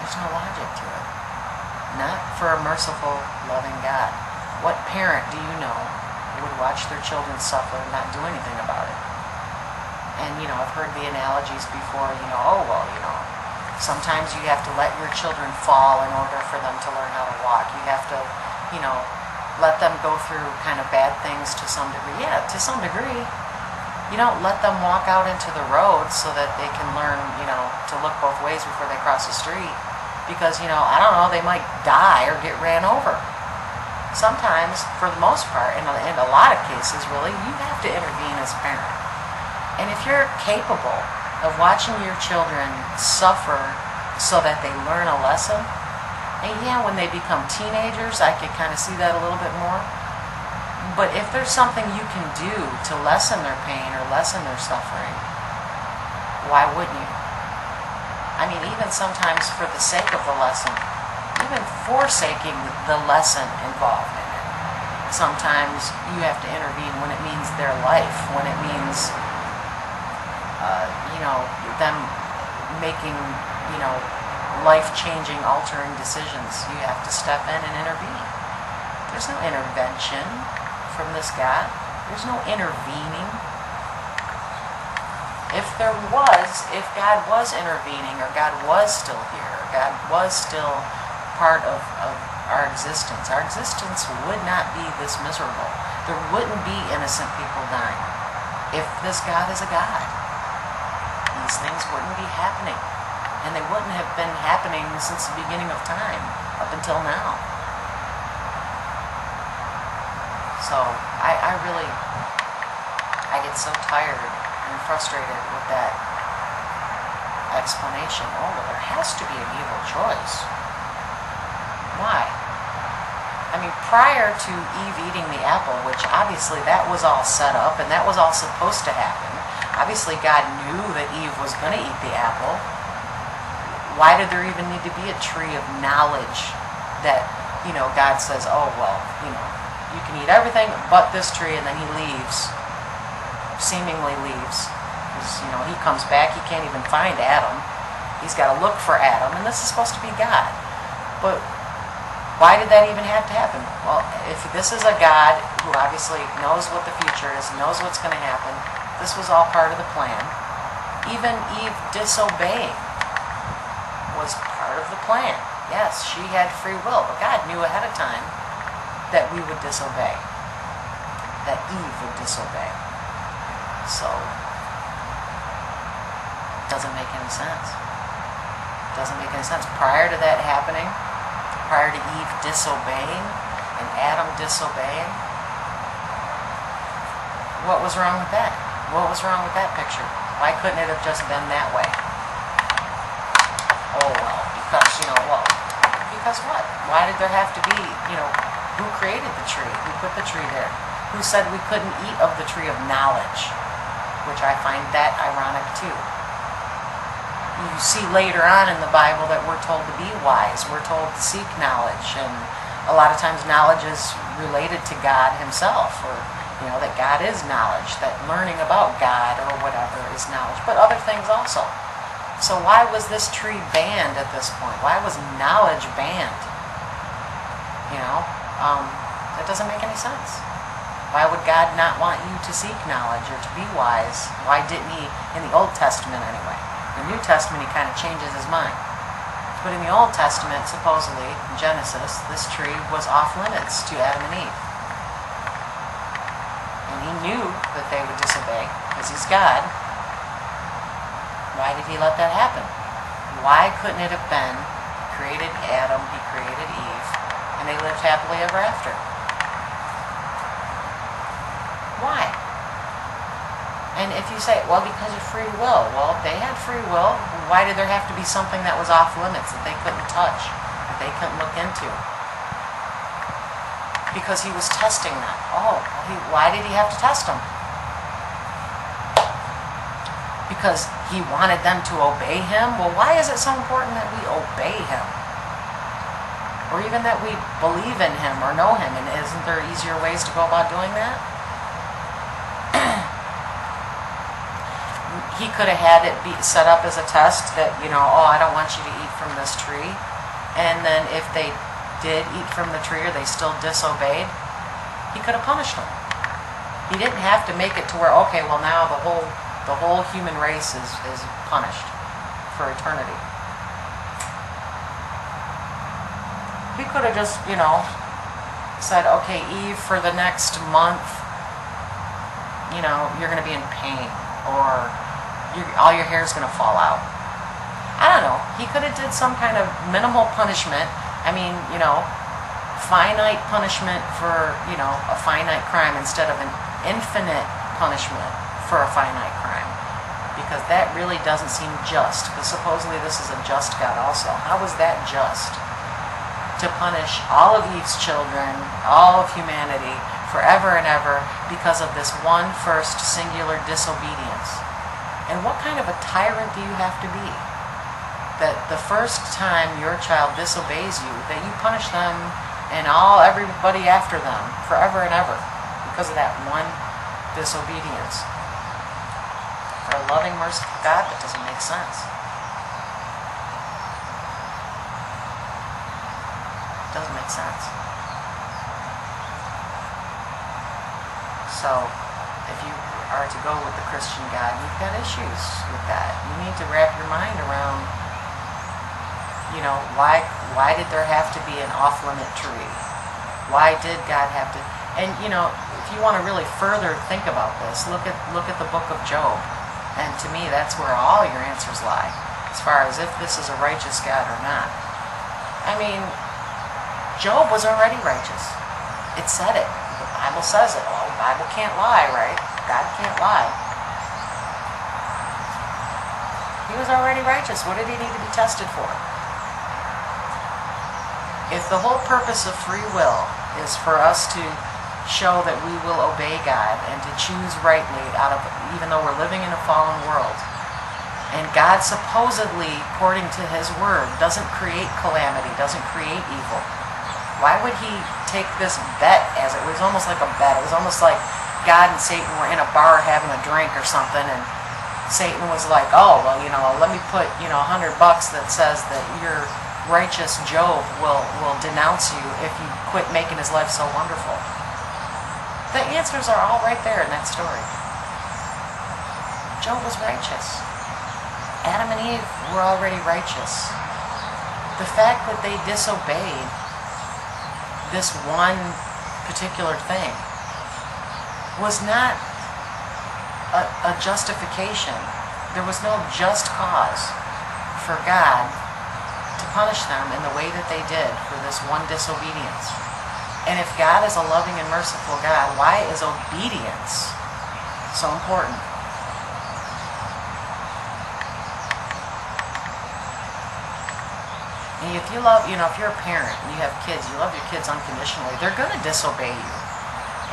There's no logic to it. Not for a merciful, loving God. What parent do you know would watch their children suffer and not do anything about it? And, I've heard the analogies before, sometimes you have to let your children fall in order for them to learn how to walk. You have to, let them go through kind of bad things to some degree. Yeah, to some degree. You don't let them walk out into the road so that they can learn, to look both ways before they cross the street. Because, I don't know, they might die or get ran over. Sometimes, for the most part, in a lot of cases really, you have to intervene as a parent. And if you're capable of watching your children suffer so that they learn a lesson, and yeah, when they become teenagers, I could kind of see that a little bit more. But if there's something you can do to lessen their pain or lessen their suffering, why wouldn't you? I mean, even sometimes for the sake of the lesson, even forsaking the lesson involved in it. Sometimes you have to intervene when it means their life, when it means, them making, life-changing, altering decisions. You have to step in and intervene. There's no intervention from this God. There's no intervening. If God was intervening, or God was still here, or God was still part of our existence would not be this miserable. There wouldn't be innocent people dying. If this God is a God, these things wouldn't be happening. And they wouldn't have been happening since the beginning of time, up until now. So, I get so tired and frustrated with that explanation. Oh, well, there has to be an evil choice. Why? I mean, prior to Eve eating the apple, which obviously that was all set up and that was all supposed to happen. Obviously God knew that Eve was going to eat the apple. Why did there even need to be a tree of knowledge that, God says, oh, well, you can eat everything but this tree, and then he leaves, seemingly leaves. Because, he comes back, he can't even find Adam. He's got to look for Adam, and this is supposed to be God. But why did that even have to happen? Well, if this is a God who obviously knows what the future is, knows what's going to happen, this was all part of the plan. Even Eve disobeying was part of the plan. Yes, she had free will, but God knew ahead of time that we would disobey, that Eve would disobey. So, it doesn't make any sense. It doesn't make any sense. Prior to that happening, prior to Eve disobeying and Adam disobeying, what was wrong with that? What was wrong with that picture? Why couldn't it have just been that way? Oh, well, because what? Why did there have to be, who created the tree? Who put the tree there? Who said we couldn't eat of the tree of knowledge? Which I find that ironic too. You see later on in the Bible that we're told to be wise. We're told to seek knowledge. And a lot of times knowledge is related to God himself. Or, that God is knowledge. That learning about God or whatever is knowledge. But other things also. So why was this tree banned at this point? Why was knowledge banned? That doesn't make any sense. Why would God not want you to seek knowledge or to be wise? Why didn't he, in the Old Testament anyway? In the New Testament, he kind of changes his mind. But in the Old Testament, supposedly, in Genesis, this tree was off limits to Adam and Eve. And he knew that they would disobey, because he's God. Why did he let that happen? Why couldn't it have been, he created Adam, he created Eve, and they lived happily ever after? Why? And if you say, well, because of free will. Well, if they had free will, why did there have to be something that was off limits that they couldn't touch, that they couldn't look into? Because he was testing them. Oh, why did he have to test them? Because he wanted them to obey him? Well, why is it so important that we obey him? Or even that we believe in him or know him? And isn't there easier ways to go about doing that? He could have had it be set up as a test that, I don't want you to eat from this tree, and then if they did eat from the tree or they still disobeyed, he could have punished them. He didn't have to make it to where, okay, well now the whole human race is punished for eternity. He could have just, said, okay, Eve, for the next month, you're going to be in pain, or all your hair is going to fall out. I don't know. He could have did some kind of minimal punishment. I mean, finite punishment for, a finite crime instead of an infinite punishment for a finite crime. Because that really doesn't seem just. Because supposedly this is a just God also. How is that just? To punish all of Eve's children, all of humanity, forever and ever, because of this one first singular disobedience. And what kind of a tyrant do you have to be? That the first time your child disobeys you, that you punish them and everybody after them forever and ever because of that one disobedience. For a loving, merciful God, that doesn't make sense. It doesn't make sense. So, if you are to go with the Christian God, you've got issues with that. You need to wrap your mind around, why did there have to be an off-limit tree? Why did God have to? And, if you want to really further think about this, look at the book of Job. And to me, that's where all your answers lie, as far as if this is a righteous God or not. I mean, Job was already righteous. It said it. The Bible says it. Well, the Bible can't lie, right? God can't lie. He was already righteous. What did he need to be tested for? If the whole purpose of free will is for us to show that we will obey God and to choose rightly even though we're living in a fallen world, and God supposedly, according to his word, doesn't create calamity, doesn't create evil, why would he take this bet as it was almost like a bet? It was almost like God and Satan were in a bar having a drink or something, and Satan was like, oh, well, let me put, $100 that says that your righteous Job will denounce you if you quit making his life so wonderful. The answers are all right there in that story. Job was righteous. Adam and Eve were already righteous. The fact that they disobeyed this one particular thing was not a justification. There was no just cause for God to punish them in the way that they did for this one disobedience. And if God is a loving and merciful God, why is obedience so important? And if you love, if you're a parent and you have kids, you love your kids unconditionally, they're going to disobey you.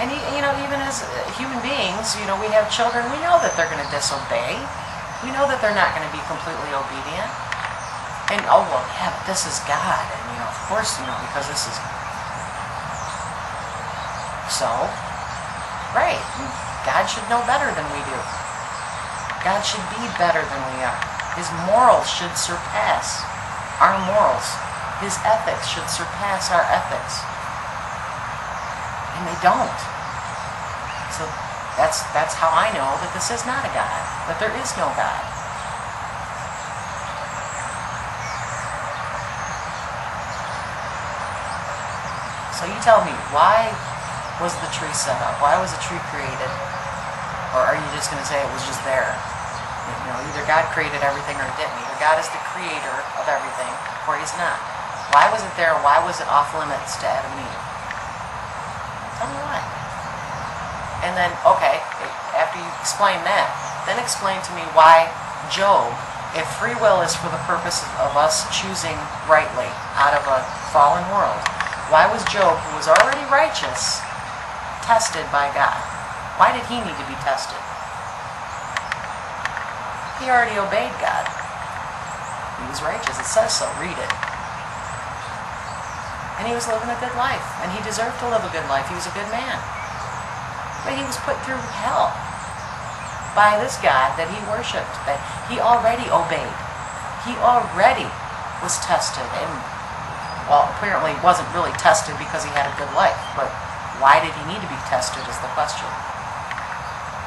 And even as human beings, we have children, we know that they're going to disobey. We know that they're not going to be completely obedient. And, oh, well, yeah, but this is God. And, of course, because this is... So, right, God should know better than we do. God should be better than we are. His morals should surpass our morals. His ethics should surpass our ethics. And they don't. So that's how I know that this is not a God, that there is no God. So you tell me, why was the tree set up? Why was the tree created? Or are you just going to say it was just there? Either God created everything or he didn't. Either God is the creator of everything or he's not. Why was it there? Why was it off limits to Adam and Eve? Tell me why. And then, okay, after you explain that, then explain to me why Job, if free will is for the purpose of us choosing rightly out of a fallen world, why was Job, who was already righteous, tested by God? Why did he need to be tested? He already obeyed God. He was righteous. It says so. Read it. And he was living a good life. And he deserved to live a good life. He was a good man. But he was put through hell by this God that he worshipped, that he already obeyed. He already was tested, and, well, apparently wasn't really tested because he had a good life, but why did he need to be tested is the question.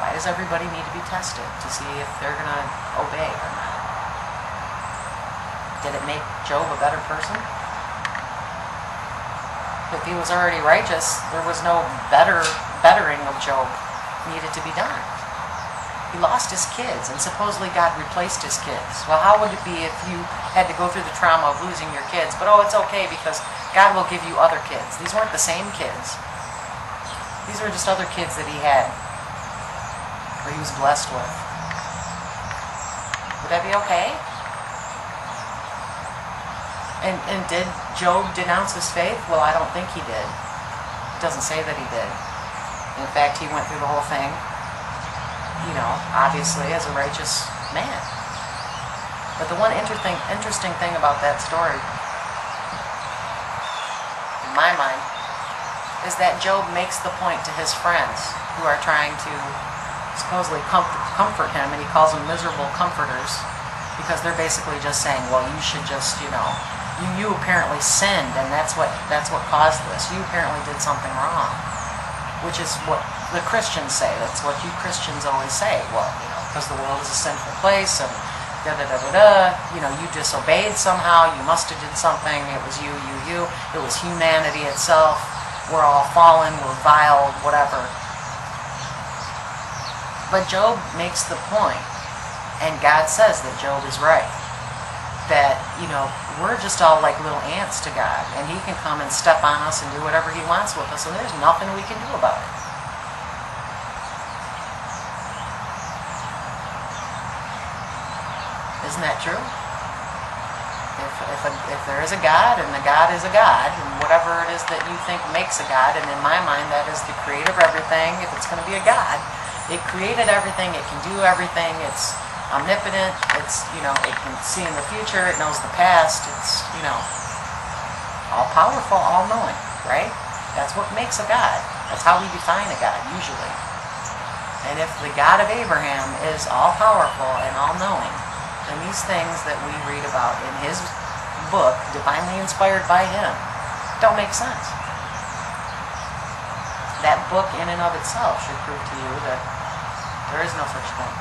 Why does everybody need to be tested? To see if they're going to obey or not. Did it make Job a better person? If he was already righteous, there was no bettering of Job needed to be done. He lost his kids, and supposedly God replaced his kids. Well, how would it be if you had to go through the trauma of losing your kids, but it's okay because God will give you other kids? These weren't the same kids. These were just other kids that he had, or he was blessed with. Would that be okay? And did Job denounce his faith? Well, I don't think he did. It doesn't say that he did. In fact, he went through the whole thing, obviously as a righteous man. But the one interesting thing about that story, in my mind, is that Job makes the point to his friends who are trying to supposedly comfort him, and he calls them miserable comforters, because they're basically just saying, well, you should just, you apparently sinned, and that's what caused this. You apparently did something wrong, which is what the Christians say. That's what you Christians always say. Well, because the world is a sinful place, and you disobeyed somehow. You must have did something. It was you. It was humanity itself. We're all fallen. We're vile. Whatever. But Job makes the point, and God says that Job is right. That, we're just all like little ants to God, and he can come and step on us and do whatever he wants with us, and there's nothing we can do about it. Isn't that true? If there is a God, and the God is a God, and whatever it is that you think makes a God, and in my mind that is the creator of everything, if it's going to be a God, it created everything, it can do everything, it's omnipotent, it's, it can see in the future, it knows the past, it's, all-powerful, all-knowing, right? That's what makes a God. That's how we define a God, usually. And if the God of Abraham is all-powerful and all-knowing, then these things that we read about in his book, divinely inspired by him, don't make sense. That book in and of itself should prove to you that there is no such thing.